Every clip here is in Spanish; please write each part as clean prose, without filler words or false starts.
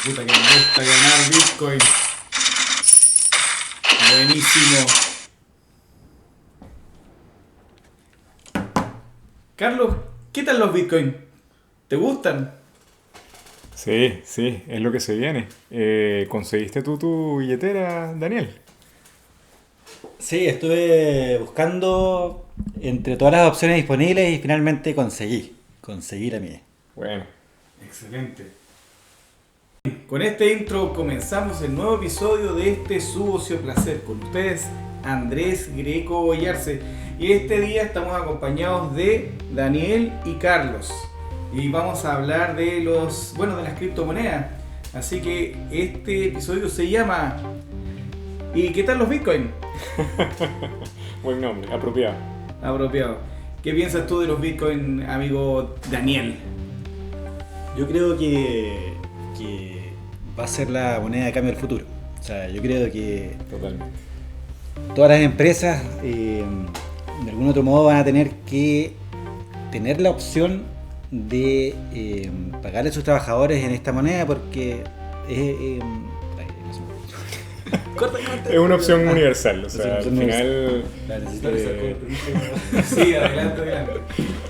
Puta que me gusta ganar Bitcoin. Buenísimo. Carlos, ¿qué tal los Bitcoin? ¿Te gustan? Sí, sí, es lo que se viene. ¿Conseguiste tú tu billetera, Daniel? Sí, estuve buscando entre todas las opciones disponibles y finalmente conseguí la mía. Bueno, Excelente. Con este intro comenzamos el nuevo episodio de este Su Ocio Placer. Con ustedes, Andrés Greco Oyarce. Y este día estamos acompañados de Daniel y Carlos. Y vamos a hablar de de las criptomonedas. Así que este episodio se llama ¿Y qué tal los Bitcoin? buen nombre, apropiado. Apropiado. ¿Qué piensas tú de los Bitcoin, amigo Daniel? Yo creo que va a ser la moneda de cambio del futuro. O sea, yo creo que Totalmente. todas las empresas de algún otro modo van a tener que tener la opción de pagarle a sus trabajadores en esta moneda porque es... no sé. Corta. Es una opción universal, o sea, Sí, al final... La necesito Sí, adelante.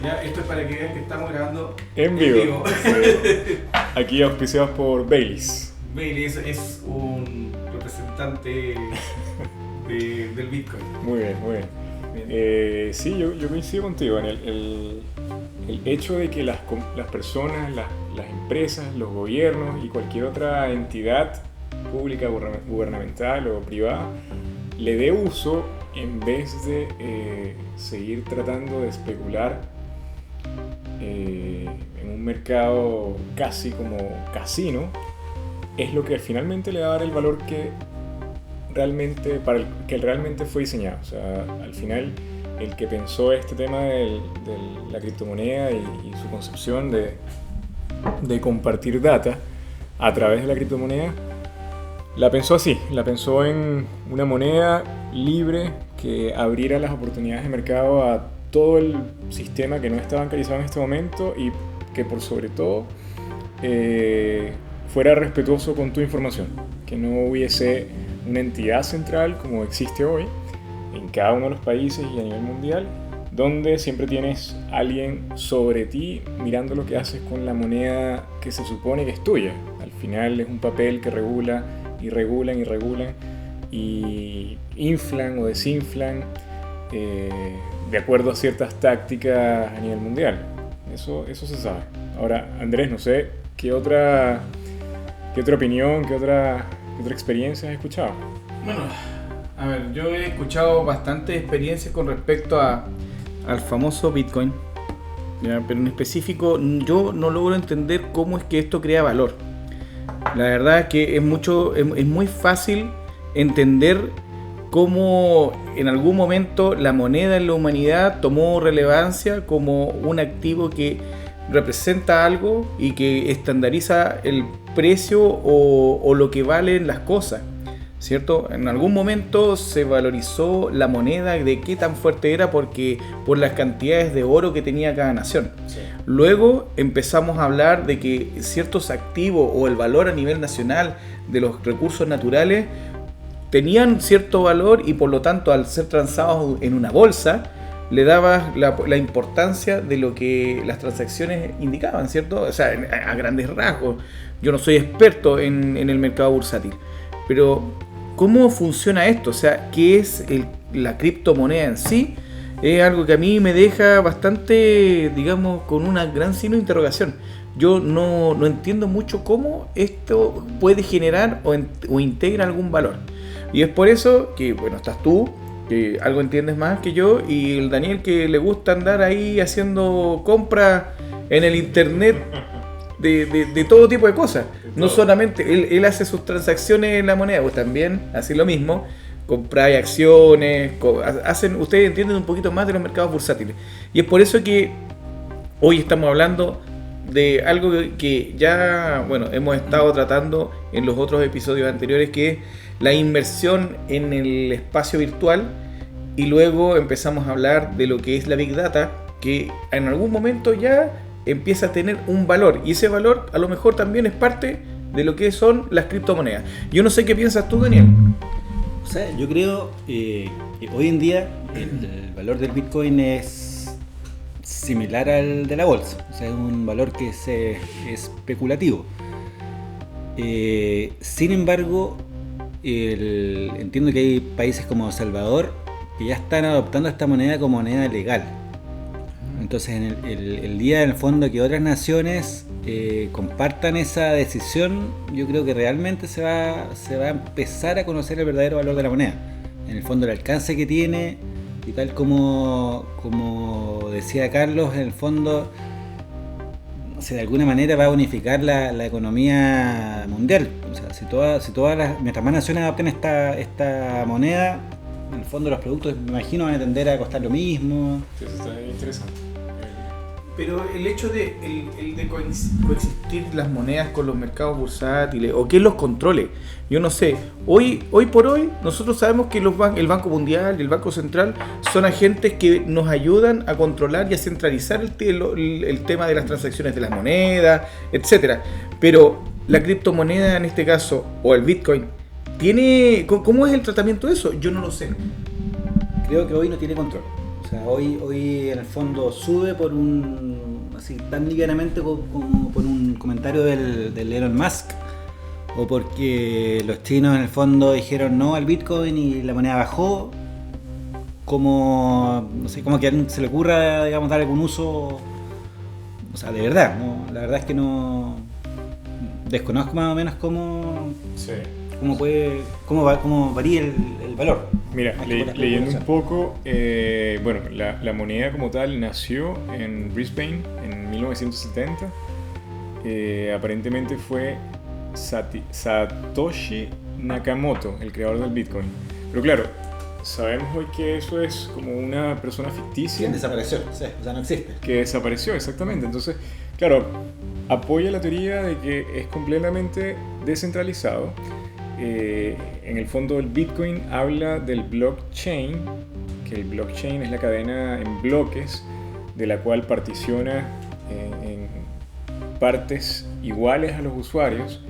Ya, esto es para que vean que estamos grabando En vivo. Sí. Aquí auspiciados por Baileys. Bailey es un representante del Bitcoin. Muy bien, muy bien. Bien. Sí, yo coincido contigo en el hecho de que las personas, las empresas, los gobiernos y cualquier otra entidad pública, gubernamental o privada le dé uso en vez de seguir tratando de especular en un mercado casi como casino, es lo que finalmente le va a dar el valor que realmente, para el que realmente fue diseñado. O sea, al final el que pensó este tema de la criptomoneda y su concepción de compartir data a través de la criptomoneda, la pensó así, la pensó en una moneda libre que abriera las oportunidades de mercado a todo el sistema que no está bancarizado en este momento y que por sobre todo fuera respetuoso con tu información, que no hubiese una entidad central como existe hoy en cada uno de los países y a nivel mundial, donde siempre tienes alguien sobre ti mirando lo que haces con la moneda que se supone que es tuya. Al final es un papel que regulan y inflan o desinflan de acuerdo a ciertas tácticas a nivel mundial. Eso se sabe. Ahora, Andrés, no sé qué otra opinión, qué otra experiencia has escuchado. Bueno, a ver, yo he escuchado bastantes experiencias con respecto al famoso Bitcoin, ¿ya? Pero en específico yo no logro entender cómo es que esto crea valor. La verdad es que es muy fácil entender cómo en algún momento la moneda en la humanidad tomó relevancia como un activo que representa algo y que estandariza el precio o lo que valen las cosas, ¿cierto? En algún momento se valorizó la moneda de qué tan fuerte era por las cantidades de oro que tenía cada nación. Sí. Luego empezamos a hablar de que ciertos activos o el valor a nivel nacional de los recursos naturales tenían cierto valor y por lo tanto al ser transados en una bolsa le daba la importancia de lo que las transacciones indicaban, ¿cierto? O sea, a grandes rasgos. Yo no soy experto en el mercado bursátil, pero ¿cómo funciona esto? O sea, ¿qué es la criptomoneda en sí? Es algo que a mí me deja bastante, digamos, con una gran signo de interrogación. Yo no entiendo mucho cómo esto puede generar o integra algún valor. Y es por eso que, bueno, estás tú, que algo entiendes más que yo, y el Daniel, que le gusta andar ahí haciendo compras en el internet de todo tipo de cosas. No solamente, él hace sus transacciones en la moneda, pues también hace lo mismo. Compráis acciones, ustedes entienden un poquito más de los mercados bursátiles. Y es por eso que hoy estamos hablando de algo que ya, bueno, hemos estado tratando en los otros episodios anteriores, que es la inversión en el espacio virtual, y luego empezamos a hablar de lo que es la Big Data, que en algún momento ya empieza a tener un valor, y ese valor a lo mejor también es parte de lo que son las criptomonedas. Yo no sé qué piensas tú, Daniel. O sea, yo creo que hoy en día el valor del Bitcoin es similar al de la bolsa. O sea, es un valor que es especulativo. Sin embargo, entiendo que hay países como El Salvador que ya están adoptando esta moneda como moneda legal. Entonces, el día en el fondo que otras naciones compartan esa decisión, yo creo que realmente se va a empezar a conocer el verdadero valor de la moneda. En el fondo, el alcance que tiene, y tal como decía Carlos, en el fondo, o sea, de alguna manera va a unificar la economía mundial. O sea, mientras más naciones adopten esta moneda, en el fondo los productos, me imagino, van a tender a costar lo mismo. Eso está interesante. Pero el hecho de coexistir las monedas con los mercados bursátiles, o que los controle, yo no sé. Hoy por hoy, nosotros sabemos que el Banco Mundial y el Banco Central son agentes que nos ayudan a controlar y a centralizar el tema de las transacciones de las monedas, etcétera. Pero la criptomoneda, en este caso, o el Bitcoin, ¿cómo es el tratamiento de eso? Yo no lo sé. Creo que hoy no tiene control. O sea, hoy en el fondo sube por así tan livianamente como por un comentario del Elon Musk, o porque los chinos en el fondo dijeron no al Bitcoin y la moneda bajó, como no sé, como que a alguien se le ocurra, digamos, dar algún uso, o sea, de verdad, ¿no? La verdad es que no desconozco más o menos cómo varía el valor. Mira, leyendo un poco, bueno, la moneda como tal nació en Brisbane en 1970. Aparentemente fue Satoshi Nakamoto, el creador del Bitcoin. Pero claro, sabemos hoy que eso es como una persona ficticia. Sí, desapareció, sí, o sea, no existe. Que desapareció, exactamente. Entonces, claro, apoya la teoría de que es completamente descentralizado. En el fondo el Bitcoin habla del blockchain, que el blockchain es la cadena en bloques de la cual particiona en partes iguales a los usuarios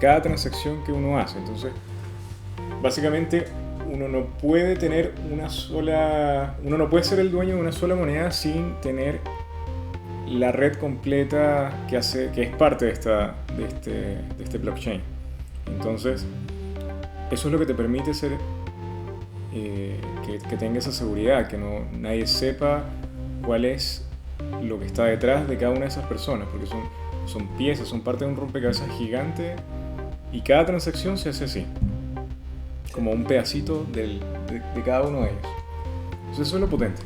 cada transacción que uno hace. Entonces, básicamente uno no puede ser el dueño de una sola moneda sin tener la red completa que es parte de este blockchain. Entonces, eso es lo que te permite ser que tenga esa seguridad, que nadie sepa cuál es lo que está detrás de cada una de esas personas, porque son piezas, son parte de un rompecabezas gigante y cada transacción se hace así, como un pedacito de cada uno de ellos. Entonces eso es lo potente.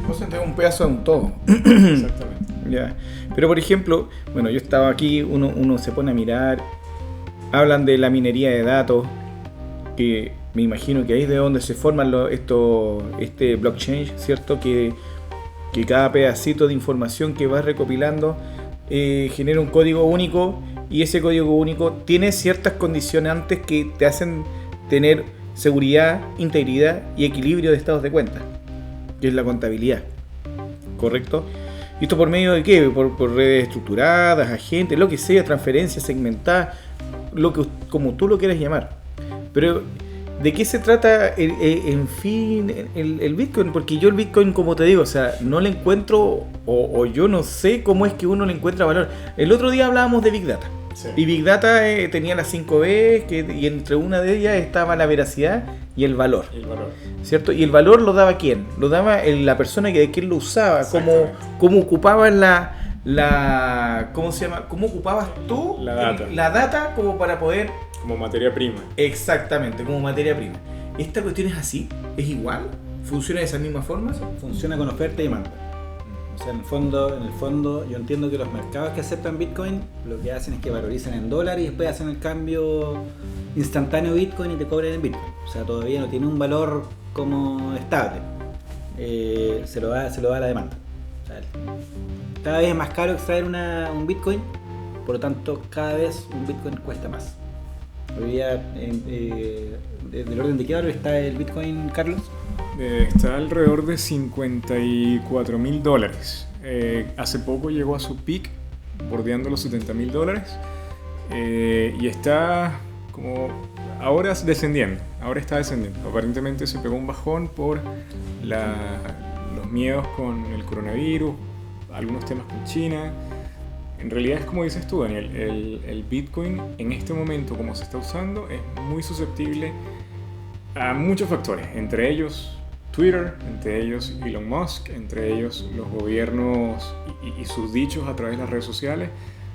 Vos entregás un pedazo de un todo. Exactamente. Ya. Pero por ejemplo, bueno, yo estaba aquí, uno se pone a mirar, hablan de la minería de datos, que me imagino que ahí es de donde se forman este blockchain, ¿cierto? Que cada pedacito de información que vas recopilando genera un código único, y ese código único tiene ciertas condicionantes que te hacen tener seguridad, integridad y equilibrio de estados de cuenta, que es la contabilidad, ¿correcto? ¿Y esto por medio de qué? Por redes estructuradas, agentes, lo que sea, transferencias segmentadas, como tú lo quieras llamar. Pero ¿de qué se trata en fin el Bitcoin? Porque yo el Bitcoin, como te digo, o sea, no le encuentro, o yo no sé cómo es que uno le encuentra valor. El otro día hablábamos de Big Data. Sí. Y Big Data tenía las 5 Bs, y entre una de ellas estaba la veracidad y el valor. ¿Cierto? ¿Y el valor lo daba quién? Lo daba la persona de quien lo usaba, cómo ocupaba ¿cómo se llama? ¿Cómo ocupabas tú la data como para poder... Como materia prima. Exactamente, como materia prima. ¿Esta cuestión es así? ¿Es igual? ¿Funciona de esa misma forma? Funciona con oferta y demanda. O sea, en el fondo yo entiendo que los mercados que aceptan Bitcoin lo que hacen es que valorizan en dólares y después hacen el cambio instantáneo Bitcoin y te cobran en Bitcoin. O sea, todavía no tiene un valor como estable. Se lo da la demanda. O sea, cada vez es más caro extraer un Bitcoin, por lo tanto cada vez un Bitcoin cuesta más. Hoy día, del orden de qué valor está el Bitcoin, Carlos? Está alrededor de $54,000. Hace poco llegó a su peak, bordeando los $70,000. Y está como ahora descendiendo, ahora está descendiendo. Aparentemente se pegó un bajón por los miedos con el coronavirus, algunos temas con China. En realidad es como dices tú, Daniel, el Bitcoin en este momento, como se está usando, es muy susceptible a muchos factores, entre ellos Twitter, entre ellos Elon Musk, entre ellos los gobiernos y sus dichos a través de las redes sociales.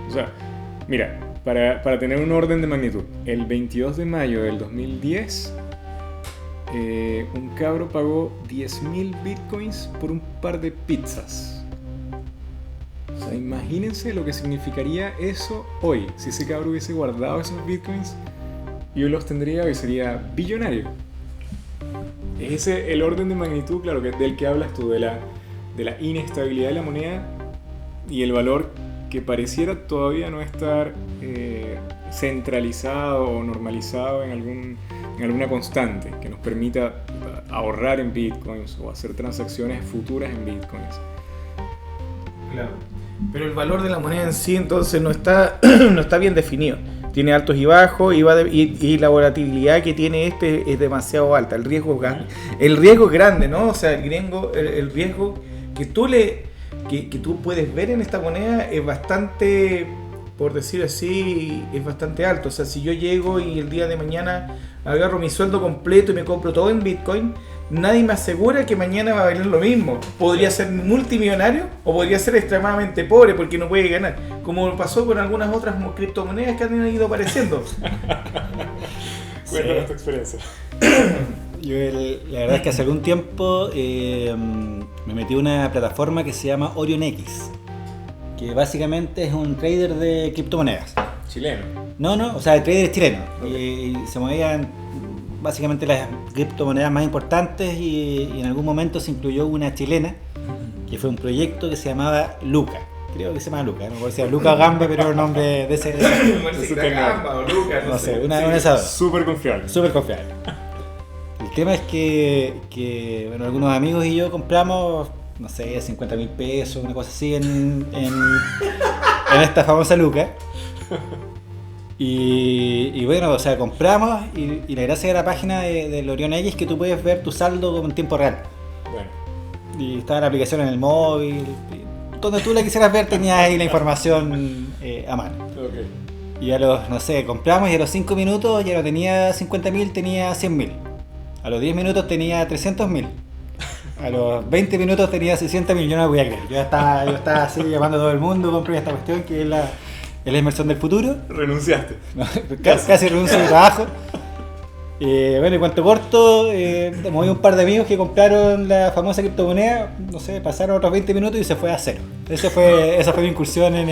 O sea, mira, para tener un orden de magnitud, el 22 de mayo del 2010, un cabro pagó 10.000 bitcoins por un par de pizzas. O sea, imagínense lo que significaría eso hoy. Si ese cabro hubiese guardado esos bitcoins, yo los tendría y sería billonario. Es ese el orden de magnitud, claro, del que hablas tú, de la inestabilidad de la moneda y el valor que pareciera todavía no estar centralizado o normalizado en alguna constante que nos permita ahorrar en bitcoins o hacer transacciones futuras en bitcoins. Claro. Pero el valor de la moneda en sí entonces no está bien definido. Tiene altos y bajos y la volatilidad que tiene es demasiado alta. El riesgo es grande, ¿no? O sea, el riesgo que tú puedes ver en esta moneda es bastante, por decir así, es bastante alto. O sea, si yo llego y el día de mañana agarro mi sueldo completo y me compro todo en Bitcoin, nadie me asegura que mañana va a valer lo mismo. Podría ser multimillonario o podría ser extremadamente pobre porque no puede ganar, como pasó con algunas otras criptomonedas que han ido apareciendo. Cuéntanos tu experiencia. La verdad es que hace algún tiempo me metí a una plataforma que se llama OrionX, que básicamente es un trader de criptomonedas. ¿Chileno? No, o sea, el trader es chileno. Okay. Y se movían básicamente las criptomonedas más importantes y en algún momento se incluyó una chilena, que fue un proyecto que se llamaba Luca. Creo que se llama Luca, no puede ser Luca o Gambe, pero era un nombre de ese Gamba o Luca, no sé, una de esas dos. Súper confiable. El tema es que bueno, algunos amigos y yo compramos, no sé, 50.000 pesos, una cosa así en esta famosa Luca. Y bueno, o sea, compramos y la gracia de la página del OrionX es que tú puedes ver tu saldo en tiempo real. Bueno. Y estaba la aplicación en el móvil, donde tú la quisieras ver tenías ahí la información a mano. Okay. Y no sé, compramos y a los 5 minutos ya no tenía 50.000, tenía 100.000. A los 10 minutos tenía 300.000. A los 20 minutos tenía 600.000. Yo no me podía creer. Yo estaba así llamando a todo el mundo, compré esta cuestión que es la inversión del futuro. Renunciaste. No, casi renuncio de trabajo. Bueno, en cuanto corto, moví un par de amigos que compraron la famosa criptomoneda. No sé, pasaron otros 20 minutos y se fue a cero. Esa fue mi incursión en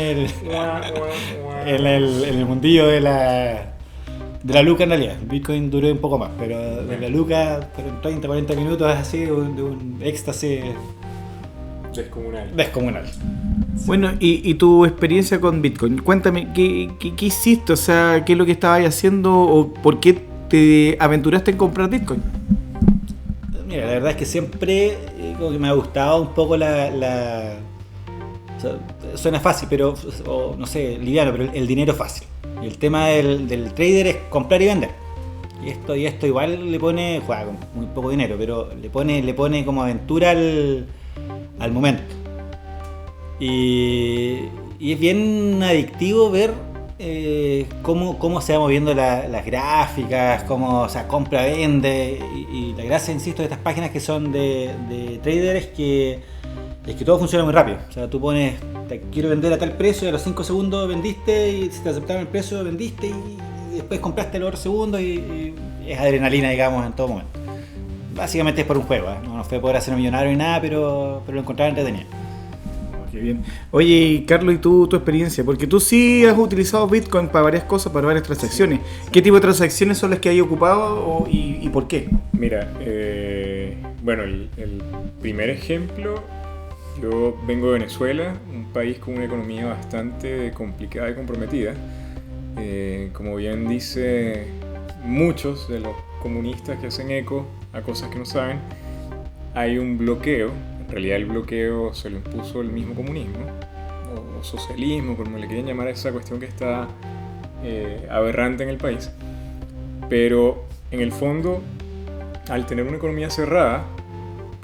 el mundillo de la Luca en realidad. El Bitcoin duró un poco más, pero de la Luca fueron 30, 40 minutos así de un éxtasis descomunal. Bueno, y tu experiencia con Bitcoin, cuéntame, ¿qué hiciste? O sea, ¿qué es lo que estabas haciendo o por qué te aventuraste en comprar Bitcoin? Mira, la verdad es que siempre como que me ha gustado un poco o sea, suena fácil, pero no sé, liviano, pero el dinero fácil. Y el tema del trader es comprar y vender. Y esto igual le pone, juega con muy poco dinero, pero le pone como aventura al momento. Y es bien adictivo ver cómo se va moviendo las gráficas, cómo, o sea, compra, vende. Y la gracia, insisto, de estas páginas que son de traders es que todo funciona muy rápido. O sea, tú pones, quiero vender a tal precio y a los 5 segundos vendiste, y si te aceptaron el precio vendiste y después compraste los otros segundos y es adrenalina, digamos, en todo momento. Básicamente es por un juego, ¿eh? No fue por hacer un millonario ni nada, pero lo encontraba entretenido. Qué bien. Oye, Carlos, ¿y tu experiencia? Porque tú sí has utilizado Bitcoin para varias cosas, para varias transacciones. ¿Qué tipo de transacciones son las que hay ocupado y por qué? Mira, bueno, el primer ejemplo, yo vengo de Venezuela, un país con una economía bastante complicada y comprometida. Como bien dice muchos de los comunistas que hacen eco a cosas que no saben, hay un bloqueo. En realidad el bloqueo se lo impuso el mismo comunismo o socialismo, como le quieren llamar a esa cuestión que está aberrante en el país. Pero en el fondo, al tener una economía cerrada,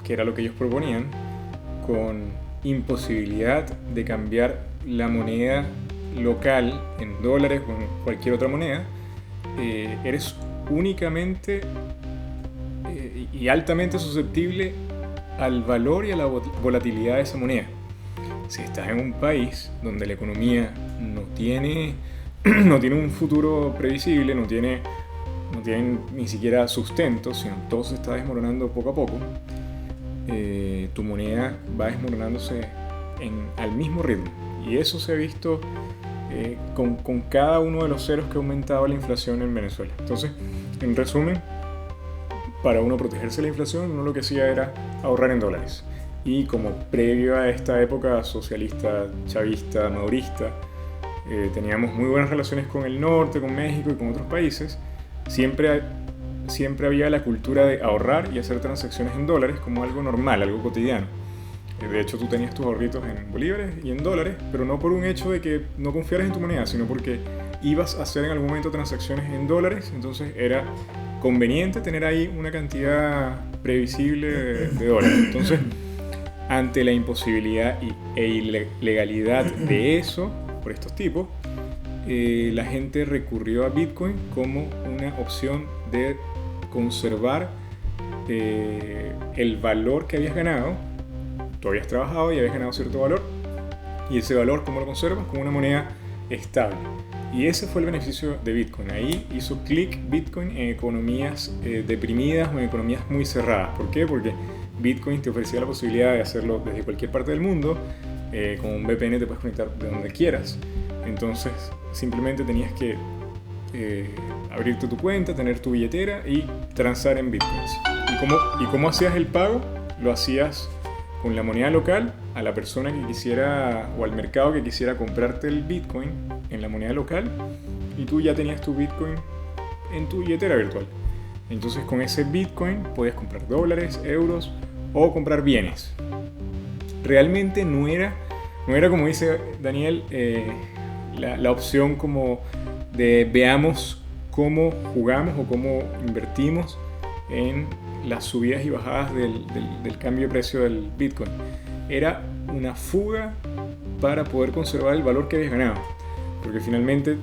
que era lo que ellos proponían, con imposibilidad de cambiar la moneda local en dólares o en cualquier otra moneda, eres únicamente y altamente susceptible al valor y a la volatilidad de esa moneda. Si estás en un país donde la economía no tiene un futuro previsible, no tiene ni siquiera sustento, sino todo se está desmoronando poco a poco, tu moneda va desmoronándose al mismo ritmo. Y eso se ha visto con cada uno de los ceros que ha aumentado la inflación en Venezuela. Entonces, en resumen, para uno protegerse de la inflación, uno lo que hacía era ahorrar en dólares. Y como previo a esta época socialista, chavista, madurista, teníamos muy buenas relaciones con el norte, con México y con otros países, siempre había la cultura de ahorrar y hacer transacciones en dólares como algo normal, algo cotidiano. De hecho, tú tenías tus ahorritos en bolívares y en dólares, pero no por un hecho de que no confiaras en tu moneda, sino porque ibas a hacer en algún momento transacciones en dólares, entonces era conveniente tener ahí una cantidad previsible de dólares. Entonces, ante la imposibilidad e ilegalidad de eso, por estos tipos, la gente recurrió a Bitcoin como una opción de conservar el valor que habías ganado. Tú habías trabajado y habías ganado cierto valor, y ese valor, ¿cómo lo conservas? Como una moneda estable. Y ese fue el beneficio de Bitcoin. Ahí hizo clic Bitcoin en economías deprimidas o en economías muy cerradas. ¿Por qué? Porque Bitcoin te ofrecía la posibilidad de hacerlo desde cualquier parte del mundo. Con un VPN te puedes conectar de donde quieras. Entonces simplemente tenías que abrirte tu cuenta, tener tu billetera y transar en Bitcoins. ¿Y cómo hacías el pago? Lo hacías con la moneda local a la persona que quisiera o al mercado que quisiera comprarte el Bitcoin en la moneda local, y tú ya tenías tu Bitcoin en tu billetera virtual. Entonces con ese Bitcoin podías comprar dólares, euros o comprar bienes. Realmente no era como dice Daniel, la opción como de veamos cómo jugamos o cómo invertimos en las subidas y bajadas del cambio de precio del Bitcoin. Era una fuga para poder conservar el valor que habías ganado. Porque finalmente,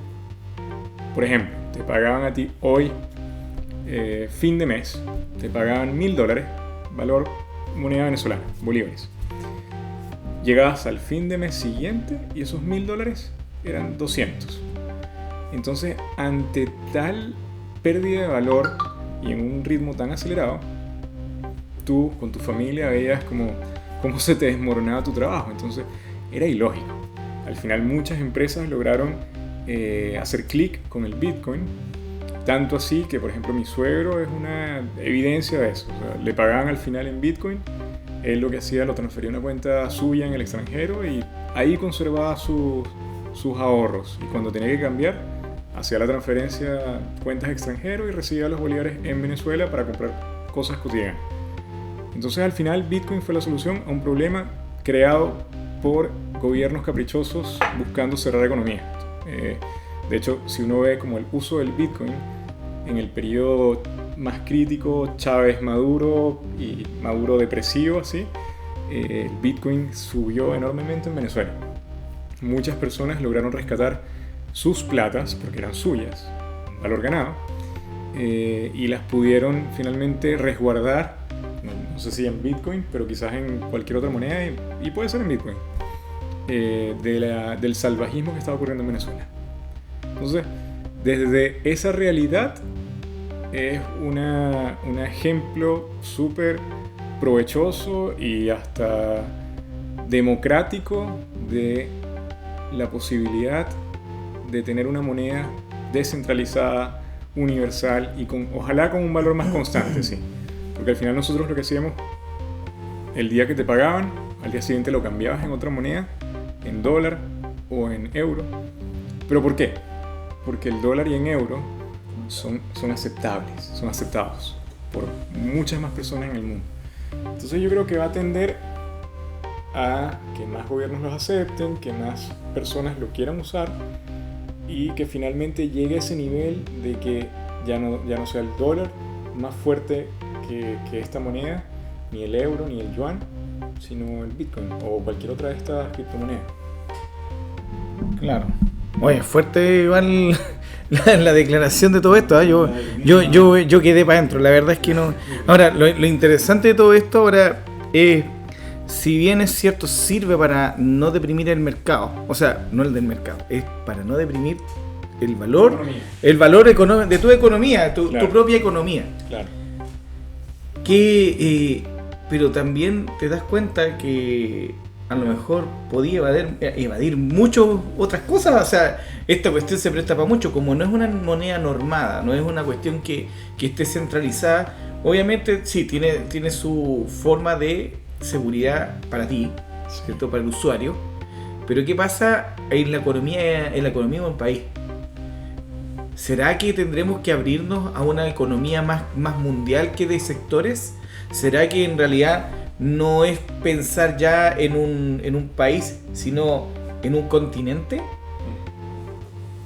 por ejemplo, te pagaban a ti hoy, fin de mes, te pagaban $1.000, valor moneda venezolana, bolívares. Llegabas al fin de mes siguiente y esos $1.000 eran 200. Entonces, ante tal pérdida de valor y en un ritmo tan acelerado, tú con tu familia veías cómo se te desmoronaba tu trabajo. Entonces era ilógico. Al final muchas empresas lograron hacer clic con el Bitcoin, tanto así que, por ejemplo, mi suegro es una evidencia de eso. O sea, le pagaban al final en Bitcoin, él lo que hacía lo transfería a una cuenta suya en el extranjero y ahí conservaba sus ahorros, y cuando tenía que cambiar hacía la transferencia a cuentas extranjeras y recibía los bolívares en Venezuela para comprar cosas cotidianas. Entonces al final Bitcoin fue la solución a un problema creado por gobiernos caprichosos buscando cerrar economía. De hecho, si uno ve como el uso del Bitcoin en el periodo más crítico, Chávez-Maduro y Maduro depresivo, así, el Bitcoin subió enormemente en Venezuela. Muchas personas lograron rescatar sus platas, porque eran suyas, un valor ganado, y las pudieron finalmente resguardar, no sé si en Bitcoin, pero quizás en cualquier otra moneda, y puede ser en Bitcoin, del salvajismo que estaba ocurriendo en Venezuela. Entonces, desde esa realidad es un ejemplo súper provechoso y hasta democrático de la posibilidad de tener una moneda descentralizada, universal y ojalá con un valor más constante, sí. Porque al final nosotros lo que hacíamos, el día que te pagaban, al día siguiente lo cambiabas en otra moneda, en dólar o en euro. ¿Pero por qué? Porque el dólar y en euro son aceptados por muchas más personas en el mundo. Entonces yo creo que va a tender a que más gobiernos los acepten, que más personas lo quieran usar, y que finalmente llegue a ese nivel de que ya no sea el dólar más fuerte que esta moneda, ni el euro, ni el yuan, sino el Bitcoin o cualquier otra de estas criptomonedas. Claro. Oye, fuerte igual la declaración de todo esto, ¿eh? Yo quedé para adentro, la verdad es que no. Ahora, lo interesante de todo esto ahora es, si bien es cierto, sirve para no deprimir el mercado, o sea, no el del mercado, es para no deprimir el valor económico de tu economía, tu propia economía. Claro. Pero también te das cuenta que a lo mejor podía evadir muchas otras cosas. O sea, esta cuestión se presta para mucho. Como no es una moneda normada, no es una cuestión que esté centralizada, obviamente sí, tiene su forma de seguridad para ti, ¿cierto? Para el usuario. Pero ¿qué pasa en la economía de un país? ¿Será que tendremos que abrirnos a una economía más mundial que de sectores? ¿Será que en realidad no es pensar ya en un país, sino en un continente?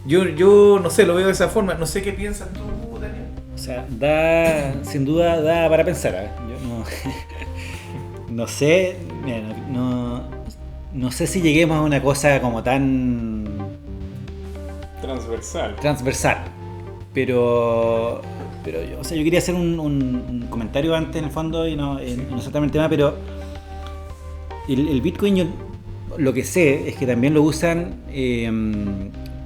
Yo no sé, lo veo de esa forma. No sé qué piensas tú, Daniel. O sea, sin duda da para pensar. ¿Eh? Yo no sé, mira, no sé si lleguemos a una cosa como tan transversal. Pero yo quería hacer un comentario antes en el fondo y no saltarme el tema, pero el Bitcoin, yo lo que sé es que también lo usan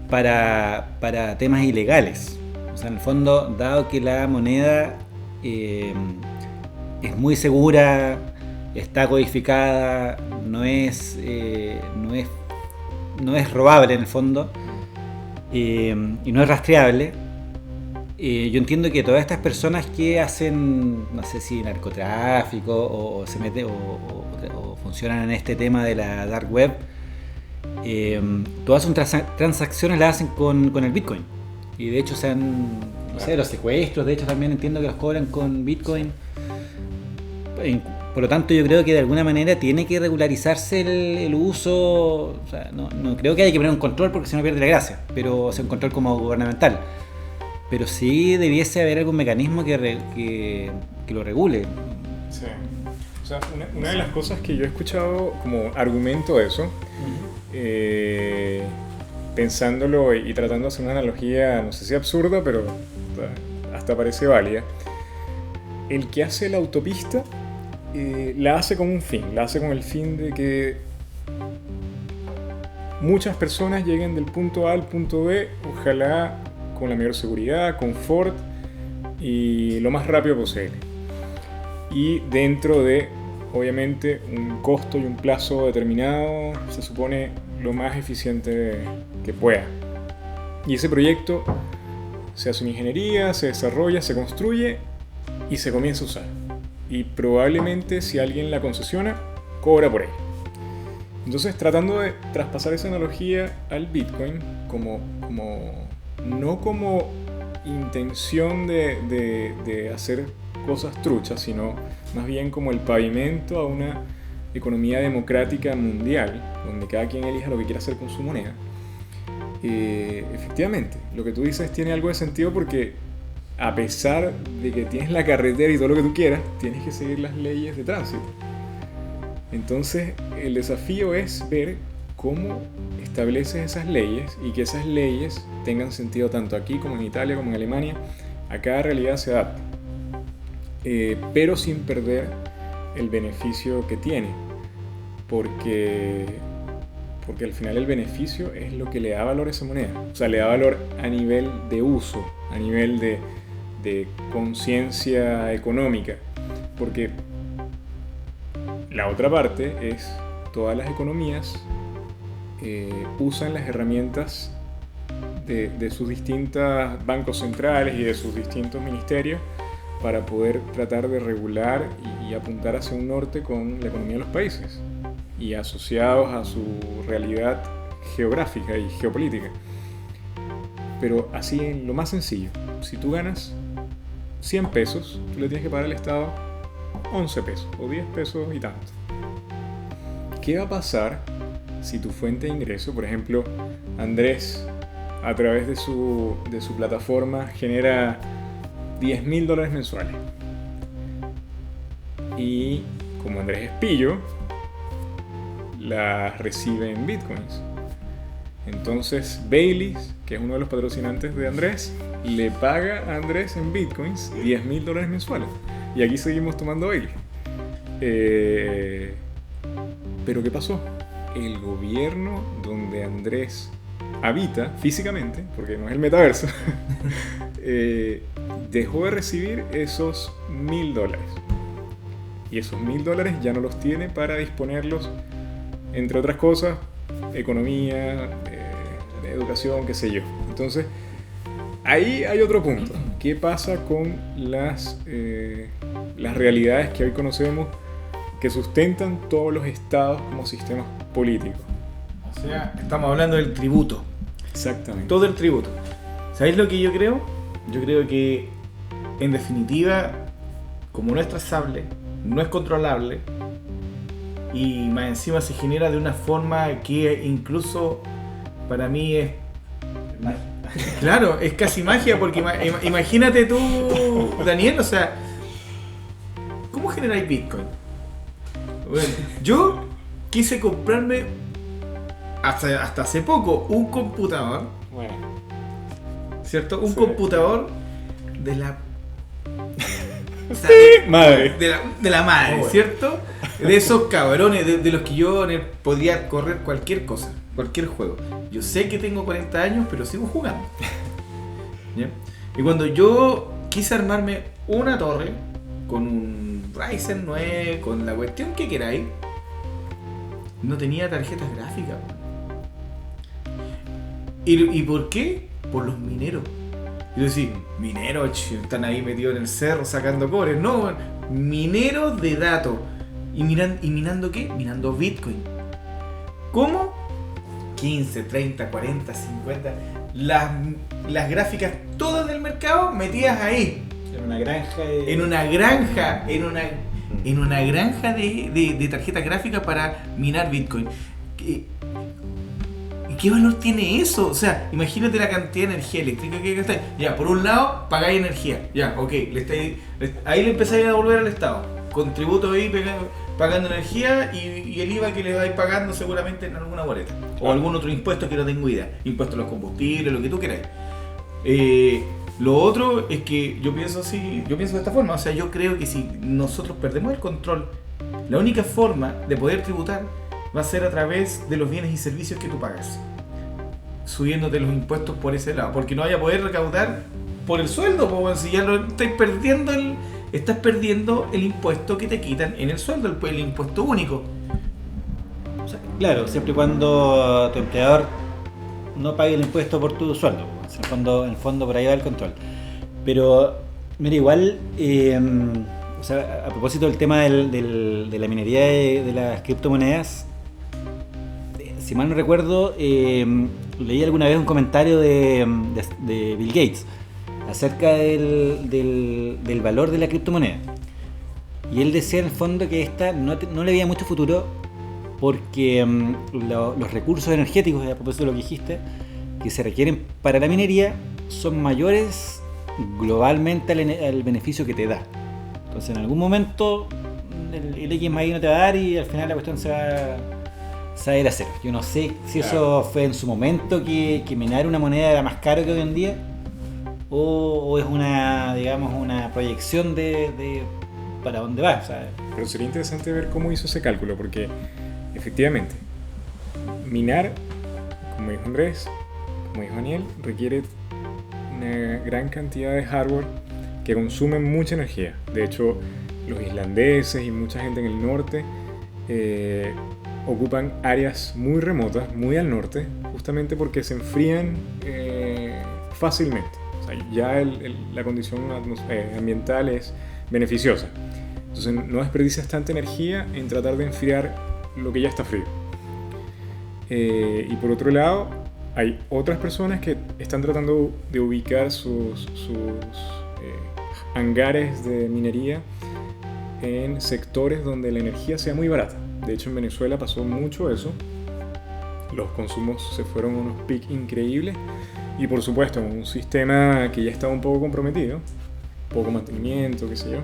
para temas ilegales. O sea, en el fondo, dado que la moneda es muy segura, está codificada, no es robable en el fondo, y no es rastreable. Yo entiendo que todas estas personas que hacen, no sé si narcotráfico o se meten o funcionan en este tema de la dark web, todas sus transacciones las hacen con el Bitcoin. Y de hecho los secuestros, de hecho también entiendo que los cobran con Bitcoin. Por lo tanto, yo creo que de alguna manera tiene que regularizarse el uso. O sea, no creo que haya que poner un control porque si no pierde la gracia, pero un control como gubernamental. Pero sí debiese haber algún mecanismo que lo regule. Sí. O sea, una de las cosas que yo he escuchado como argumento de eso, pensándolo y tratando de hacer una analogía, no sé si absurda, pero hasta parece válida. El que hace la autopista la hace con un fin, la hace con el fin de que muchas personas lleguen del punto A al punto B, ojalá con la mayor seguridad, confort y lo más rápido posible. Y dentro de, obviamente, un costo y un plazo determinado, se supone lo más eficiente que pueda. Y ese proyecto se hace una ingeniería, se desarrolla, se construye y se comienza a usar. Y probablemente si alguien la concesiona, cobra por ello. Entonces, tratando de traspasar esa analogía al Bitcoin no como intención de hacer cosas truchas, sino más bien como el pavimento a una economía democrática mundial, donde cada quien elija lo que quiera hacer con su moneda. Efectivamente, lo que tú dices tiene algo de sentido porque a pesar de que tienes la carretera y todo lo que tú quieras, tienes que seguir las leyes de tránsito. Entonces, el desafío es ver cómo estableces esas leyes y que esas leyes tengan sentido tanto aquí como en Italia como en Alemania. A cada realidad se adapta, pero sin perder el beneficio que tiene, porque al final el beneficio es lo que le da valor a esa moneda. O sea, le da valor a nivel de uso, a nivel de conciencia económica, porque la otra parte es todas las economías usan las herramientas de sus distintos bancos centrales y de sus distintos ministerios para poder tratar de regular y apuntar hacia un norte con la economía de los países y asociados a su realidad geográfica y geopolítica. Pero así en lo más sencillo, si tú ganas 100 pesos, tú le tienes que pagar al Estado 11 pesos o 10 pesos y tanto. ¿Qué va a pasar si tu fuente de ingreso, por ejemplo, Andrés a través de su plataforma genera $10.000 mensuales. Y como Andrés es pillo, las recibe en bitcoins. Entonces Baileys, que es uno de los patrocinantes de Andrés, le paga a Andrés en bitcoins $10.000 mensuales. Y aquí seguimos tomando Baileys. Pero ¿qué pasó? El gobierno donde Andrés habita físicamente, porque no es el metaverso, dejó de recibir esos $1.000. Y esos $1.000 ya no los tiene para disponerlos, entre otras cosas, economía, educación, qué sé yo. Entonces, ahí hay otro punto. ¿Qué pasa con las realidades que hoy conocemos que sustentan todos los estados como sistemas políticos? O sea, estamos hablando del tributo. Exactamente. Todo el tributo. ¿Sabéis lo que yo creo? Yo creo que, en definitiva, como no es trazable, no es controlable, y más encima se genera de una forma que incluso para mí es... Claro, es casi magia, porque imagínate tú, Daniel, o sea, ¿cómo generáis Bitcoin? Bueno, yo quise comprarme hasta hace poco un computador, Bueno, ¿cierto? Un sí. computador de la... madre. De la madre, Oh, bueno. ¿cierto? De esos cabrones de los que yo podría correr cualquier cosa, cualquier juego. Yo sé que tengo 40 años, pero sigo jugando. ¿Ya? Y cuando yo quise armarme una torre con un Ryzen 9, con la cuestión que queráis, no tenía tarjetas gráficas. ¿Y por qué? Por los mineros. Y yo decía, mineros, están ahí metidos en el cerro sacando cobre. No, mineros de datos. ¿Y minando qué? Minando Bitcoin. ¿Cómo? 15, 30, 40, 50. Las gráficas todas del mercado metidas ahí. En una granja. En una granja de tarjetas gráficas para minar Bitcoin. ¿Y qué valor tiene eso? O sea, imagínate la cantidad de energía eléctrica que gastáis. Ya, por un lado, pagáis energía. Ya, ok. Ahí le empezáis a devolver al Estado. Con tributo ahí pagando energía y el IVA que le vais pagando seguramente en alguna boleta. O algún otro impuesto que no tengo idea. Impuesto a los combustibles, lo que tú queráis. Lo otro es que yo pienso de esta forma. O sea, yo creo que si nosotros perdemos el control, la única forma de poder tributar va a ser a través de los bienes y servicios que tú pagas, subiéndote los impuestos por ese lado, porque no vaya a poder recaudar por el sueldo, pues si ya lo estás perdiendo el impuesto que te quitan en el sueldo, el impuesto único. O sea, claro, siempre y cuando tu empleador no pague el impuesto por tu sueldo. En el fondo por ahí va el control. Pero, mira, igual, o sea, a propósito del tema de la minería de las criptomonedas, si mal no recuerdo, leí alguna vez un comentario de Bill Gates acerca del valor de la criptomoneda. Y él decía en el fondo que esta no le veía mucho futuro porque los recursos energéticos, a propósito de lo que dijiste, que se requieren para la minería son mayores globalmente al beneficio que te da. Entonces en algún momento el X más Y no te va a dar y al final la cuestión se va a ir a cero. Yo no sé si eso fue en su momento que minar una moneda era más caro que hoy en día o es una proyección de para dónde va. O sea, pero sería interesante ver cómo hizo ese cálculo, porque efectivamente minar, como dijo Andrés, como dijo Daniel, requiere una gran cantidad de hardware que consume mucha energía. De hecho, los islandeses y mucha gente en el norte ocupan áreas muy remotas, muy al norte, justamente porque se enfrían fácilmente. O sea, ya la condición ambiental es beneficiosa. Entonces no desperdicias tanta energía en tratar de enfriar lo que ya está frío. Y por otro lado, hay otras personas que están tratando de ubicar sus hangares de minería en sectores donde la energía sea muy barata. De hecho, en Venezuela pasó mucho eso. los consumos se fueron a unos picos increíbles. Y por supuesto, un sistema que ya estaba un poco comprometido, poco mantenimiento, qué sé yo,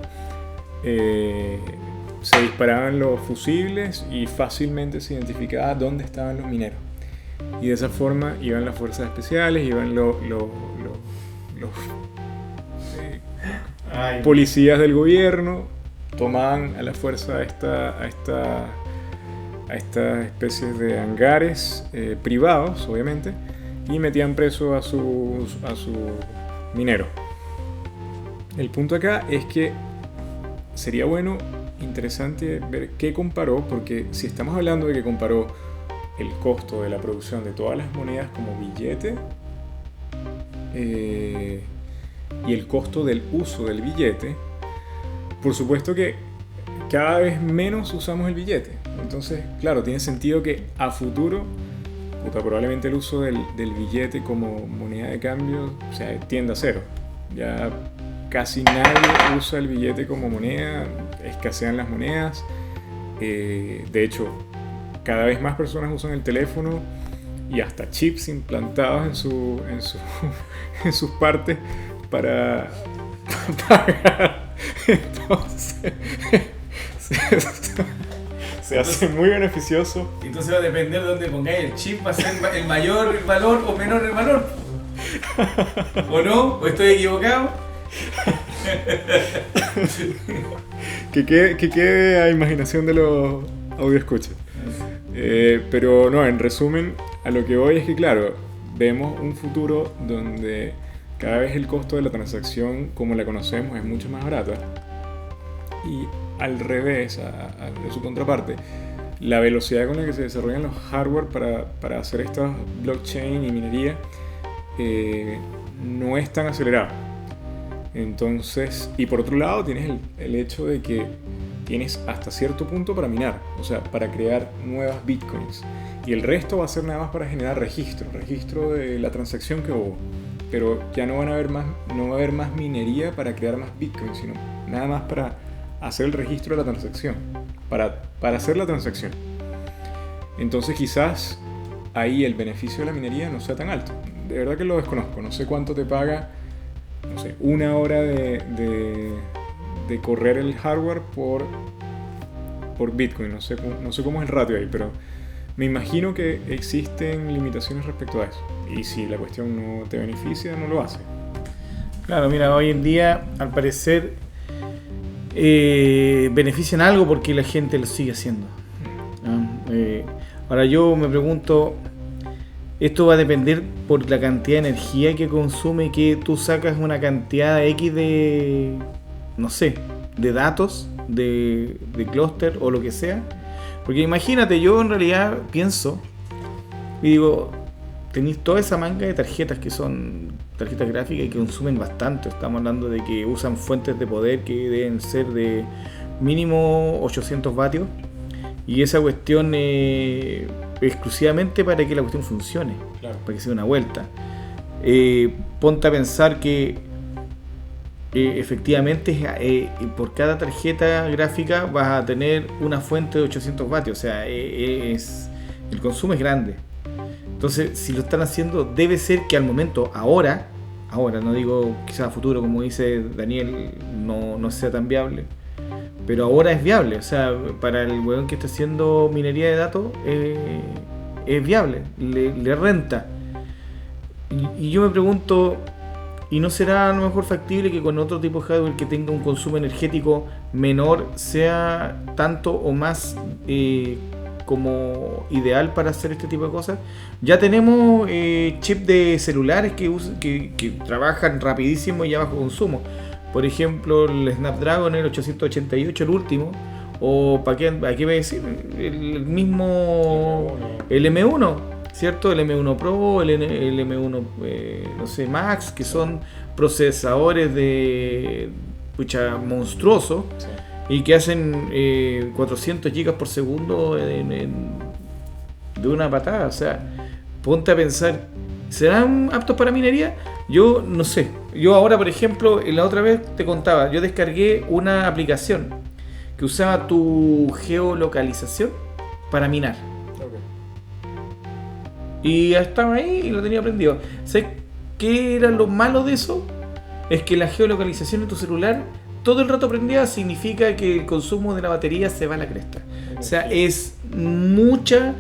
se disparaban los fusibles y fácilmente se identificaba dónde estaban los mineros. Y de esa forma iban las fuerzas especiales, iban los policías del gobierno, tomaban a la fuerza a estas especies de hangares privados, obviamente, y metían preso a sus mineros. El punto acá es que sería bueno, interesante ver qué comparó, porque si estamos hablando de que comparó el costo de la producción de todas las monedas como billete y el costo del uso del billete, por supuesto que cada vez menos usamos el billete. Entonces, claro, tiene sentido que a futuro probablemente el uso del billete como moneda de cambio tienda a cero. Ya casi nadie usa el billete como moneda, escasean las monedas. De hecho, cada vez más personas usan el teléfono y hasta chips implantados en sus partes para pagar. Entonces, se hace muy beneficioso. Entonces va a depender de dónde pongáis el chip, va a ser el mayor valor o menor el valor. ¿O no? ¿O estoy equivocado? Que quede a imaginación de los audioscuchas. Pero no, en resumen, a lo que voy es que, claro, vemos un futuro donde cada vez el costo de la transacción como la conocemos es mucho más barata. Y al revés, de su contraparte, la velocidad con la que se desarrollan los hardware para hacer estas blockchain y minería no es tan acelerada. Entonces, y por otro lado tienes el hecho de que tienes hasta cierto punto para minar, o sea, para crear nuevas bitcoins, y el resto va a ser nada más para generar registro de la transacción que hubo, pero ya no va a haber más minería para crear más bitcoins, sino nada más para hacer el registro de la transacción, para hacer la transacción. Entonces quizás ahí el beneficio de la minería no sea tan alto. De verdad que lo desconozco, no sé cuánto te paga, no sé, una hora de correr el hardware por Bitcoin. No sé cómo es el ratio ahí, pero me imagino que existen limitaciones respecto a eso. Y si la cuestión no te beneficia, no lo hace. Claro, mira, hoy en día, al parecer, benefician algo porque la gente lo sigue haciendo. Ahora yo me pregunto, esto va a depender por la cantidad de energía que consume, que tú sacas una cantidad X de, no sé, de datos, de clúster o lo que sea. Porque imagínate, yo en realidad pienso y digo, tenéis toda esa manga de tarjetas que son tarjetas gráficas y que consumen bastante. Estamos hablando de que usan fuentes de poder que deben ser de mínimo 800 vatios. Y esa cuestión exclusivamente para que la cuestión funcione, claro, para que sea una vuelta. Ponte a pensar que efectivamente por cada tarjeta gráfica vas a tener una fuente de 800 vatios, o sea, el consumo es grande. Entonces, si lo están haciendo, debe ser que al momento, ahora, no digo quizás a futuro, como dice Daniel, no sea tan viable, pero ahora es viable. O sea, para el weón que está haciendo minería de datos, es viable, le renta. Y yo me pregunto, ¿y no será a lo mejor factible que con otro tipo de hardware que tenga un consumo energético menor sea tanto o más como ideal para hacer este tipo de cosas? Ya tenemos chips de celulares que trabajan rapidísimo y a bajo consumo. Por ejemplo, el Snapdragon, el 888, el último. O ¿para qué voy a decir? El mismo, el M1, ¿cierto? El M1 Pro, el M1 no sé, Max, que son procesadores monstruosos, sí, y que hacen 400 gigas por segundo de una patada. O sea, ponte a pensar, ¿serán aptos para minería? Yo no sé. Yo ahora, por ejemplo, la otra vez te contaba, yo descargué una aplicación que usaba tu geolocalización para minar. Y estaba ahí y lo tenía prendido. ¿Sabes qué era lo malo de eso? Es que la geolocalización de tu celular todo el rato prendida significa que el consumo de la batería se va a la cresta. O sea, es mucho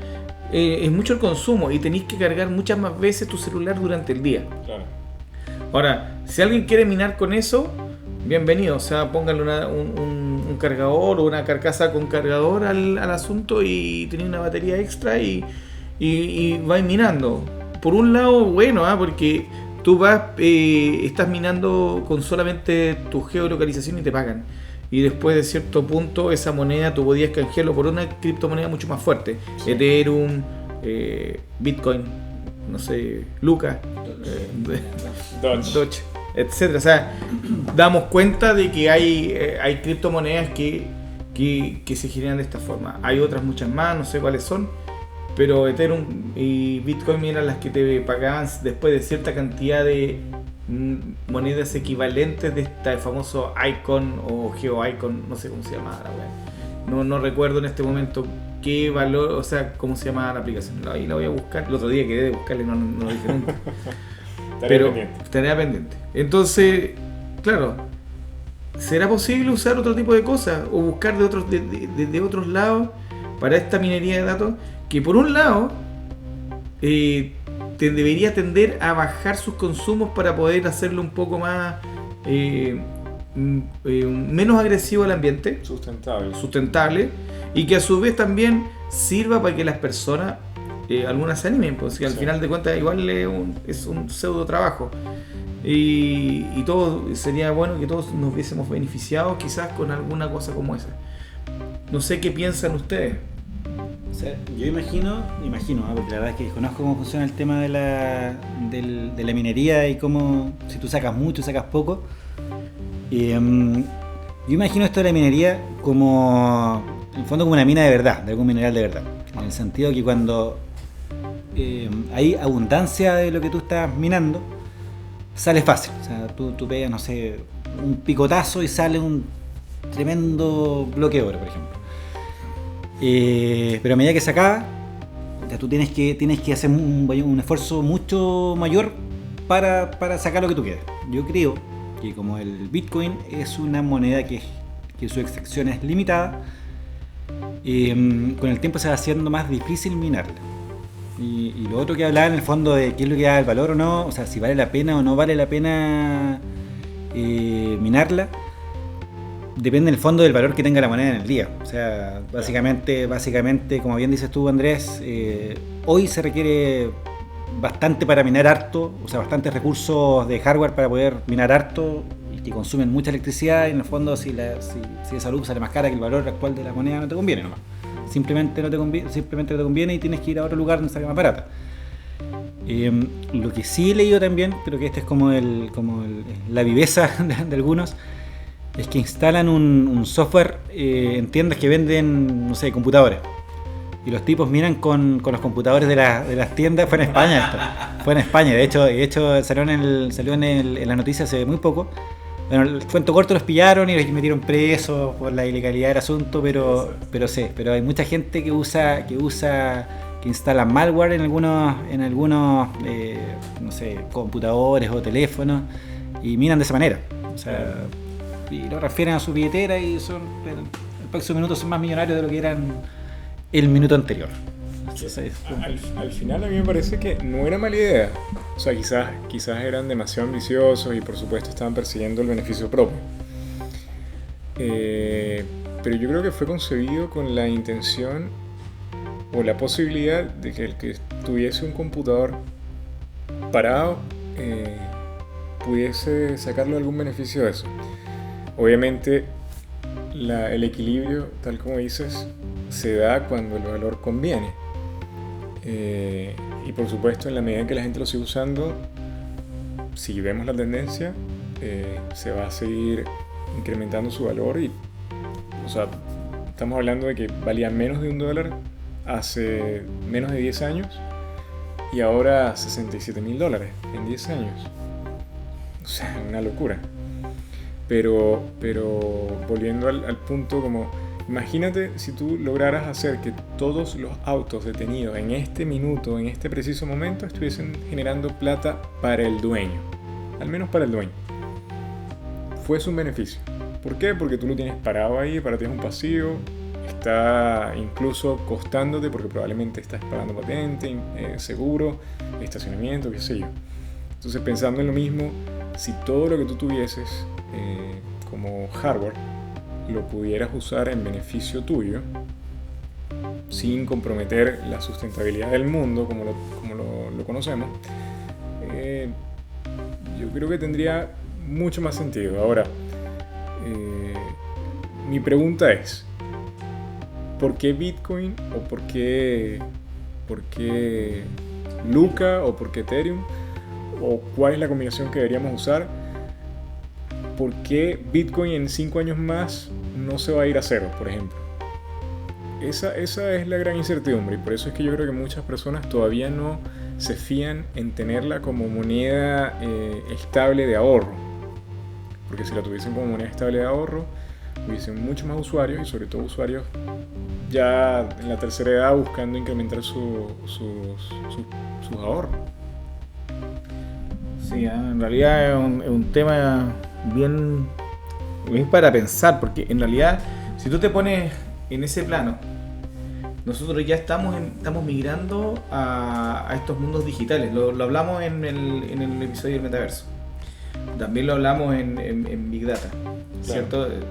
el consumo y tenéis que cargar muchas más veces tu celular durante el día. Claro. Ahora, si alguien quiere minar con eso, bienvenido. O sea, pónganle un cargador o una carcasa con cargador al asunto y tenéis una batería extra y vais minando. Por un lado, bueno, porque tú estás minando con solamente tu geolocalización y te pagan. Y después de cierto punto, esa moneda tú podías canjearlo por una criptomoneda mucho más fuerte. Sí. Ethereum, Bitcoin, no sé, Luca, Doge, etc. O sea, damos cuenta de que hay criptomonedas que se generan de esta forma. Hay otras muchas más, no sé cuáles son. Pero Ethereum y Bitcoin eran las que te pagaban después de cierta cantidad de monedas equivalentes de este famoso Icon o GeoIcon, no sé cómo se llama la web. No recuerdo en este momento qué valor, o sea, cómo se llama la aplicación. Ahí la voy a buscar. El otro día quedé de buscarle, no lo dije nunca. Pero tarea pendiente. Entonces, claro, ¿será posible usar otro tipo de cosas o buscar de otros lados para esta minería de datos? Que por un lado debería tender a bajar sus consumos para poder hacerlo un poco más menos agresivo al ambiente, sustentable, y que a su vez también sirva para que las personas algunas se animen, pues si al final de cuentas igual es un pseudo trabajo y todo sería bueno que todos nos viésemos beneficiados quizás con alguna cosa como esa. No sé qué piensan ustedes. O sea, yo imagino, porque la verdad es que conozco cómo funciona el tema de la minería y cómo, si tú sacas mucho, sacas poco. Yo imagino esto de la minería como, en el fondo, como una mina de verdad, de algún mineral de verdad. En el sentido que cuando hay abundancia de lo que tú estás minando, sale fácil. O sea, tú pegas, no sé, un picotazo y sale un tremendo bloque de oro, por ejemplo. Pero a medida que se acaba, ya tú tienes que hacer un esfuerzo mucho mayor para sacar lo que tú quieres. Yo creo que como el Bitcoin es una moneda que su extracción es limitada, con el tiempo se va haciendo más difícil minarla. Y lo otro que hablaba en el fondo de qué es lo que da el valor o no, o sea, si vale la pena o no vale la pena minarla, depende en el fondo del valor que tenga la moneda en el día. O sea, básicamente, como bien dices tú, Andrés, hoy se requiere bastante para minar harto, o sea, bastantes recursos de hardware para poder minar harto y que consumen mucha electricidad, y en el fondo si esa luz sale más cara que el valor actual de la moneda, no te conviene nomás. Simplemente no te conviene y tienes que ir a otro lugar donde salga más barata. Lo que sí he leído también, pero que este es como la viveza de algunos, es que instalan un software en tiendas que venden, no sé, computadores. Y los tipos miran con los computadores de las tiendas. Fue en España esto. Fue en España. De hecho salió en la noticia hace muy poco. Bueno, el cuento corto, los pillaron y los metieron presos por la ilegalidad del asunto, pero hay mucha gente que instala malware en algunos no sé, computadores o teléfonos y minan de esa manera. O sea, y lo refieren a su billetera y el próximo minuto son más millonarios de lo que eran el minuto anterior. Entonces, al final a mí me parece que no era mala idea. O sea, quizás eran demasiado ambiciosos y por supuesto estaban persiguiendo el beneficio propio. Pero yo creo que fue concebido con la intención o la posibilidad de que el que tuviese un computador parado pudiese sacarle algún beneficio de eso. Obviamente el equilibrio, tal como dices, se da cuando el valor conviene. Y por supuesto, en la medida en que la gente lo sigue usando, si vemos la tendencia, se va a seguir incrementando su valor. O sea, estamos hablando de que valía menos de $1 hace menos de 10 años y ahora $67,000 en 10 años. O sea, una locura. Pero volviendo al punto, como Imagínate si tú lograras hacer que todos los autos detenidos en este minuto, en este preciso momento, estuviesen generando plata para el dueño. Al menos para el dueño. Fuese un beneficio. ¿Por qué? Porque tú lo tienes parado ahí, para ti es un pasivo, está incluso costándote porque probablemente estás pagando patente, seguro, estacionamiento, qué sé yo. Entonces, pensando en lo mismo, si todo lo que tú tuvieses como hardware lo pudieras usar en beneficio tuyo, sin comprometer la sustentabilidad del mundo como lo conocemos, yo creo que tendría mucho más sentido. Ahora, mi pregunta es, ¿por qué Bitcoin o por qué Luca o por qué Ethereum? ¿O cuál es la combinación que deberíamos usar? ¿Por qué Bitcoin en 5 años más no se va a ir a cero, por ejemplo? Esa es la gran incertidumbre, y por eso es que yo creo que muchas personas todavía no se fían en tenerla como moneda estable de ahorro. Porque si la tuviesen como moneda estable de ahorro, hubiesen muchos más usuarios, y sobre todo usuarios ya en la tercera edad buscando incrementar sus ahorros. Sí, en realidad es un tema bien para pensar, porque en realidad, si tú te pones en ese plano, nosotros ya estamos migrando a estos mundos digitales. Lo hablamos en el episodio del metaverso. También lo hablamos en Big Data, ¿cierto? Claro.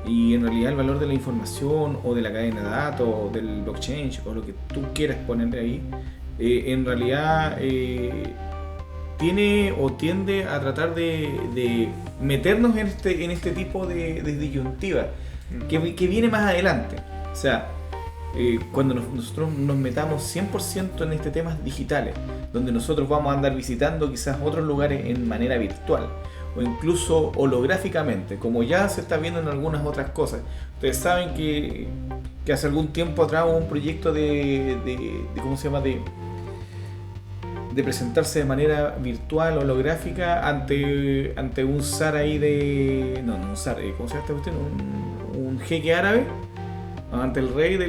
Y en realidad el valor de la información o de la cadena de datos o del blockchain o lo que tú quieras poner ahí, en realidad tiene o tiende a tratar de meternos en este tipo de disyuntiva que viene más adelante. O sea, cuando nosotros nos metamos 100% en este temas digitales, donde nosotros vamos a andar visitando quizás otros lugares en manera virtual o incluso holográficamente, como ya se está viendo en algunas otras cosas. Ustedes saben que hace algún tiempo atrás hubo un proyecto de ¿cómo se llama? De presentarse de manera virtual, holográfica, ante un zar ahí de... No un zar, ¿cómo se llama esta cuestión? Un jeque árabe, ante el rey de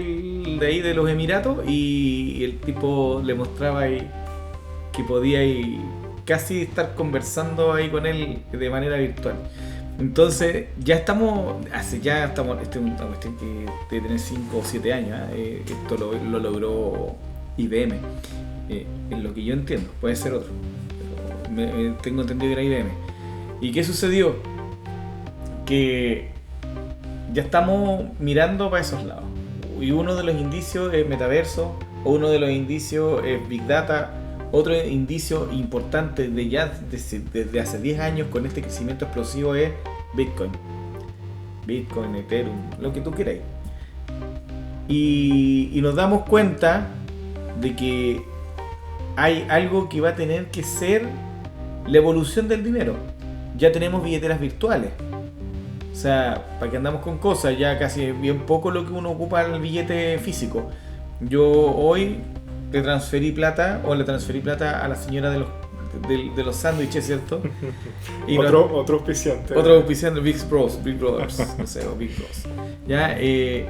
ahí de los Emiratos, y el tipo le mostraba ahí que podía ahí casi estar conversando ahí con él de manera virtual. Entonces esta es una cuestión que debe tener 5 o 7 años, esto lo logró IBM, en lo que yo entiendo, puede ser otro, pero tengo entendido que era IBM. ¿Y qué sucedió? Que ya estamos mirando para esos lados, y uno de los indicios es metaverso, uno de los indicios es Big Data. Otro indicio importante desde hace 10 años con este crecimiento explosivo es Bitcoin, Ethereum, lo que tú quieras. Y nos damos cuenta de que hay algo que va a tener que ser la evolución del dinero. Ya tenemos billeteras virtuales. O sea, para que andamos con cosas, ya casi bien poco lo que uno ocupa el billete físico. Yo hoy le transferí plata a la señora de los sándwiches, ¿cierto? Y otro auspiciante. Otro auspiciante, Big Brothers, no sé, o Big Bros. ¿Ya? Y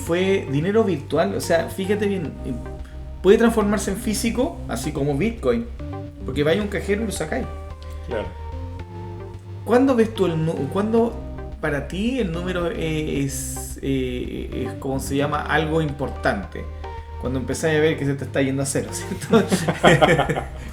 fue dinero virtual, o sea, fíjate bien, puede transformarse en físico, así como Bitcoin, porque vaya a un cajero y lo sacáis. Claro. ¿Cuándo ves tú cuándo para ti el número es como se llama, algo importante? Cuando empezás a ver que se te está yendo a cero, ¿cierto?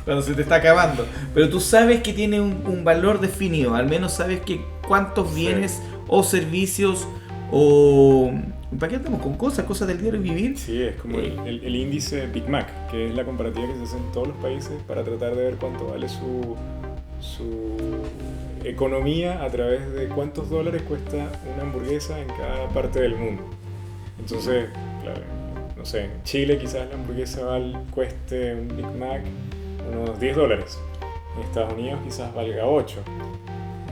Cuando se te está acabando. Pero tú sabes que tiene un valor definido, al menos sabes que cuántos bienes o servicios o... ¿Para qué andamos con cosas del diario vivir? Sí, es como el índice Big Mac, que es la comparativa que se hace en todos los países para tratar de ver cuánto vale su economía a través de cuántos dólares cuesta una hamburguesa en cada parte del mundo. Entonces, claro, no sé, en Chile quizás la hamburguesa cueste un Big Mac unos $10. En Estados Unidos quizás valga 8.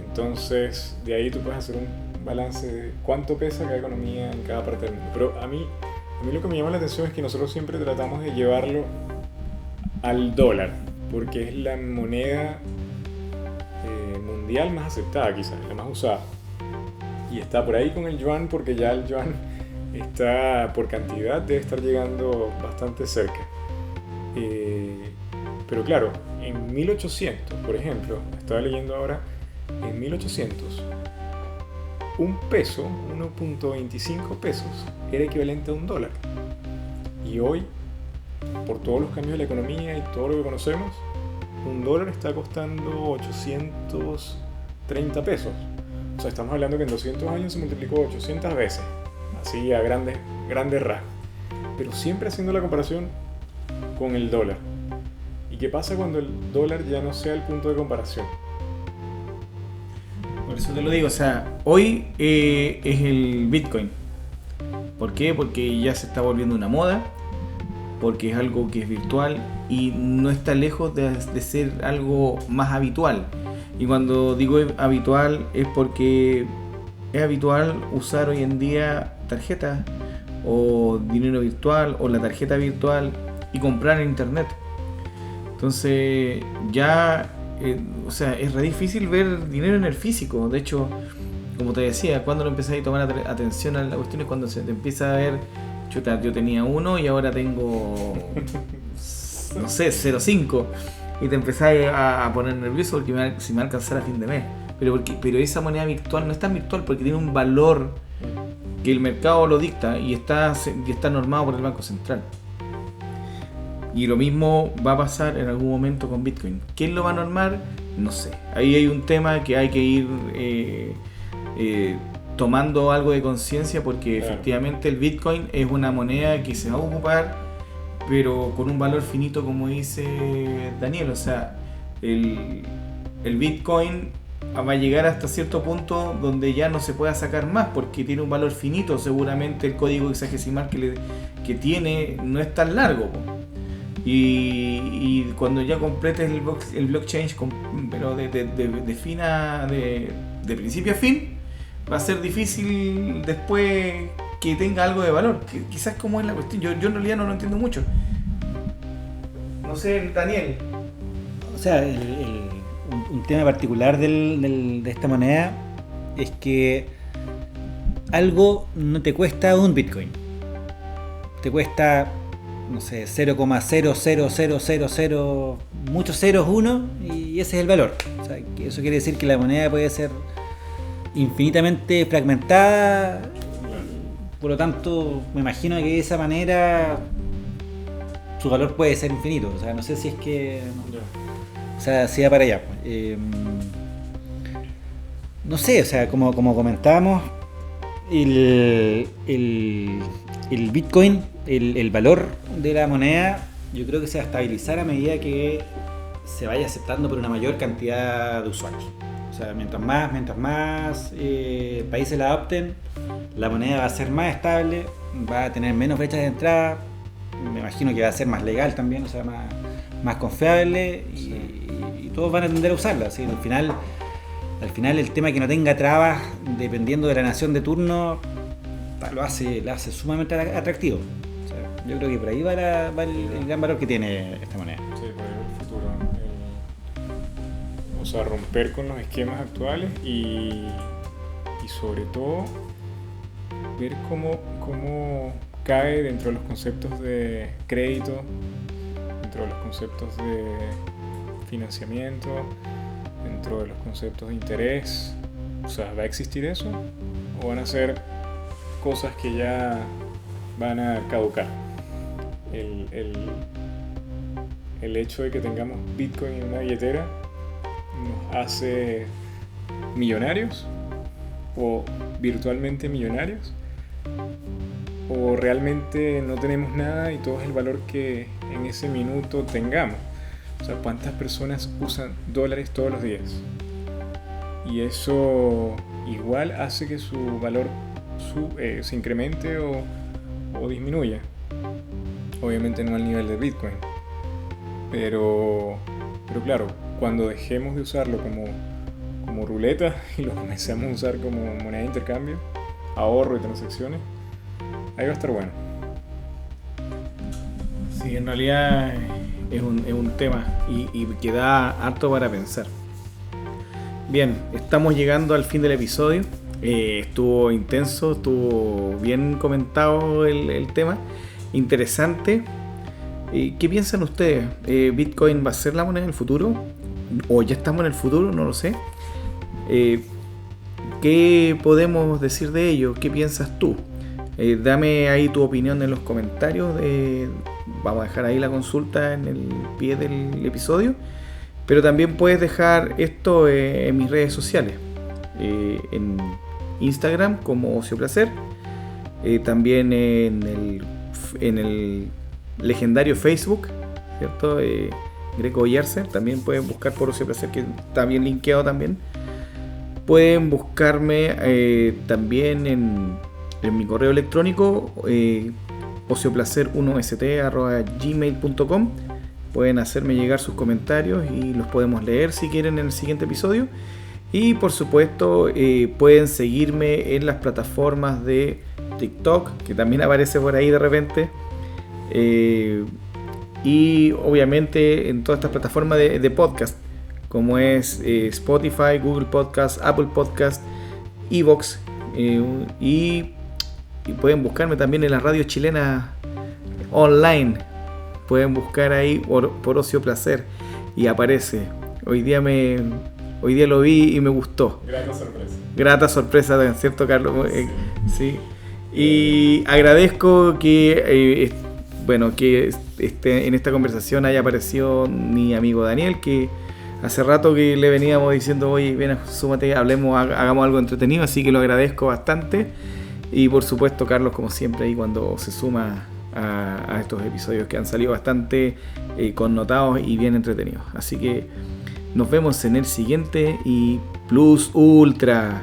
Entonces, de ahí tú puedes hacer un balance de cuánto pesa cada economía en cada parte del mundo. Pero a mí lo que me llama la atención es que nosotros siempre tratamos de llevarlo al dólar, porque es la moneda mundial más aceptada, quizás, la más usada. Y está por ahí con el yuan, porque ya el yuan está por cantidad, debe estar llegando bastante cerca. Pero claro, en 1800, por ejemplo, estaba leyendo ahora, en 1800, un peso, 1.25 pesos, era equivalente a $1. Y hoy, por todos los cambios de la economía y todo lo que conocemos, $1 está costando 830 pesos. O sea, estamos hablando que en 200 años se multiplicó 800 veces, así a grandes rasgos. Pero siempre haciendo la comparación con el dólar. ¿Y qué pasa cuando el dólar ya no sea el punto de comparación? Por eso te lo digo, o sea, hoy es el Bitcoin. ¿Por qué? Porque ya se está volviendo una moda, porque es algo que es virtual y no está lejos de ser algo más habitual. Y cuando digo habitual es porque es habitual usar hoy en día tarjetas o dinero virtual o la tarjeta virtual y comprar en internet. Entonces ya, o sea, es re difícil ver dinero en el físico. De hecho, como te decía, cuando lo empecé a tomar atención a la cuestión es cuando se te empieza a ver, chuta, yo tenía uno y ahora tengo, no sé, 0,5. Y te empezás a poner nervioso porque si me va a alcanzar a fin de mes. Pero esa moneda virtual no es tan virtual porque tiene un valor que el mercado lo dicta y está normado por el Banco Central. Y lo mismo va a pasar en algún momento con Bitcoin. ¿Quién lo va a normar? No sé. Ahí hay un tema que hay que ir tomando algo de conciencia porque claro, efectivamente el Bitcoin es una moneda que se va a ocupar, pero con un valor finito, como dice Daniel. O sea, el Bitcoin va a llegar hasta cierto punto donde ya no se pueda sacar más porque tiene un valor finito. Seguramente el código hexadecimal que tiene no es tan largo, y cuando ya completes el blockchain pero de principio a fin, va a ser difícil después que tenga algo de valor. Quizás como es la cuestión, yo en realidad no lo entiendo mucho. No sé, Daniel. O sea, un tema particular de esta moneda es que algo no te cuesta un Bitcoin. Te cuesta, no sé, 0,00000, muchos ceros, 1, y ese es el valor. O sea, que eso quiere decir que la moneda puede ser infinitamente fragmentada. Por lo tanto, me imagino que de esa manera su valor puede ser infinito. O sea, no sé si es que... O sea, si va para allá. No sé, o sea, como comentábamos, el Bitcoin, el valor de la moneda, yo creo que se va a estabilizar a medida que se vaya aceptando por una mayor cantidad de usuarios. O sea, mientras más países la adopten, la moneda va a ser más estable, va a tener menos brechas de entrada, me imagino que va a ser más legal también, o sea, más confiable, y todos van a tender a usarla. ¿Sí? Al final el tema de que no tenga trabas dependiendo de la nación de turno la hace sumamente atractivo. O sea, yo creo que por ahí va el gran valor que tiene esta moneda. Sí, por ahí va el futuro. O sea, romper con los esquemas actuales y sobre todo ver cómo cae dentro de los conceptos de crédito, dentro de los conceptos de financiamiento, dentro de los conceptos de interés. O sea, ¿va a existir eso? ¿O van a ser cosas que ya van a caducar? El hecho de que tengamos Bitcoin en una billetera nos hace millonarios o virtualmente millonarios, o realmente no tenemos nada y todo es el valor que en ese minuto tengamos. O sea, ¿cuántas personas usan dólares todos los días? Y eso igual hace que su valor se incremente o disminuya. Obviamente no al nivel de Bitcoin, pero claro, cuando dejemos de usarlo como ruleta y lo comencemos a usar como moneda de intercambio, ahorro y transacciones, ahí va a estar bueno. Sí, en realidad es un tema y que da harto para pensar. Bien, estamos llegando al fin del episodio. Estuvo intenso, estuvo bien comentado el tema, interesante. ¿Qué piensan ustedes? ¿Bitcoin va a ser la moneda del futuro? ¿O ya estamos en el futuro? No lo sé. ¿Qué podemos decir de ello? ¿Qué piensas tú? Dame ahí tu opinión en los comentarios. Vamos a dejar ahí la consulta en el pie del episodio. Pero también puedes dejar esto en mis redes sociales. En Instagram como Ocio Placer. También en el legendario Facebook, ¿cierto? Greco Oyarse. También pueden buscar por Ocio Placer, que está bien linkeado también. Pueden buscarme también en mi correo electrónico ocioplacer1st@gmail.com. Pueden hacerme llegar sus comentarios y los podemos leer si quieren en el siguiente episodio. Y por supuesto pueden seguirme en las plataformas de TikTok, que también aparece por ahí de repente. Y obviamente en todas estas plataformas de podcast, como es Spotify, Google Podcast, Apple Podcast, Evox, y pueden buscarme también en las radios chilenas online. Pueden buscar ahí por Ocio Placer y aparece. Hoy día lo vi y me gustó. Grata sorpresa, ¿cierto, Carlos? Sí. Y agradezco que en esta conversación haya aparecido mi amigo Daniel, que hace rato que le veníamos diciendo, oye, ven, súmate, hablemos, hagamos algo entretenido, así que lo agradezco bastante. Y por supuesto, Carlos, como siempre, ahí cuando se suma a estos episodios que han salido bastante connotados y bien entretenidos. Así que nos vemos en el siguiente y Plus Ultra.